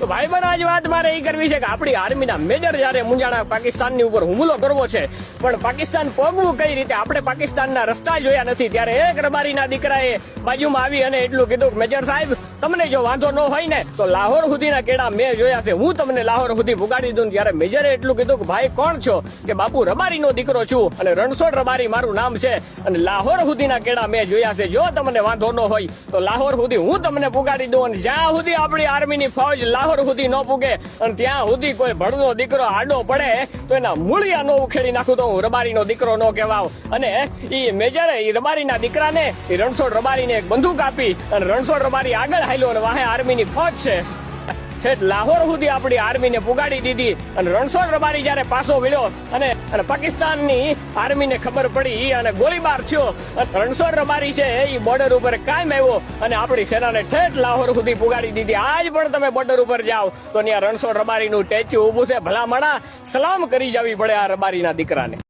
તો ભાઈ બન આજ વાત મારે એ કરવી છે કે આપણી આર્મીના મેજર જયારે મુંજાણા પાકિસ્તાનની ઉપર હુમલો કરવો છે, પણ પાકિસ્તાન પગવું કઈ રીતે, આપણે પાકિસ્તાનના રસ્તા જોયા નથી, ત્યારે એક રબારીના દીકરાએ બાજુમાં આવી અને એટલું કીધું, મેજર સાહેબ તમને જો વાંધો ન હોય ને તો લાહોર સુધીના કેડા મેં જોયા છે, હું તમને લાહોર સુધી પુગાડી દઉં. ત્યારે મેજરે એટલું કીધું કે ભાઈ કોણ છો? કે બાપુ રબારીનો દીકરો છું અને રણછોડ રબારી મારું નામ છે અને લાહોર સુધીના કેડા મેં જોયા છે, જો તમને વાંધો ન હોય તો લાહોર સુધી હું તમને પુગાડી દઉં. અને જ્યાં સુધી આપણી આર્મીની ફૌજ લાહોર સુધી ન પૂગે અને ત્યાં સુધી કોઈ ભણનો દીકરો આડો પડે તો એના મૂળિયા ન ઉખેડી નાખું તો હું રબારીનો દીકરો ન કહેવાવ. અને એ મેજરે એ રબારીના દીકરાને એ રણછોડ રબારીને એક બંદૂક આપી અને રણછોડ રબારી આગળ હાલ્યો અને વાહે આર્મીની ફૌજ છે ઠેઠ લાહોર સુધી આપણી આર્મીને પુગાડી દીધી. અને રણછોડ રબારી જયારે પાછો વળ્યો અને પાકિસ્તાનની આર્મીને ખબર પડી અને ગોળીબાર થયો, રણછોડ રબારી છે એ બોર્ડર ઉપર કાયમ આવ્યો અને આપણી સેનાને ઠેઠ લાહોર સુધી પુગાડી દીધી. આજ પણ તમે બોર્ડર ઉપર જાઓ તો ત્યાં રણછોડ રબારીનું સ્ટેચ્યુ ઉભું છે. ભલામણા સલામ કરી જવી પડે આ રબારીના દીકરાને.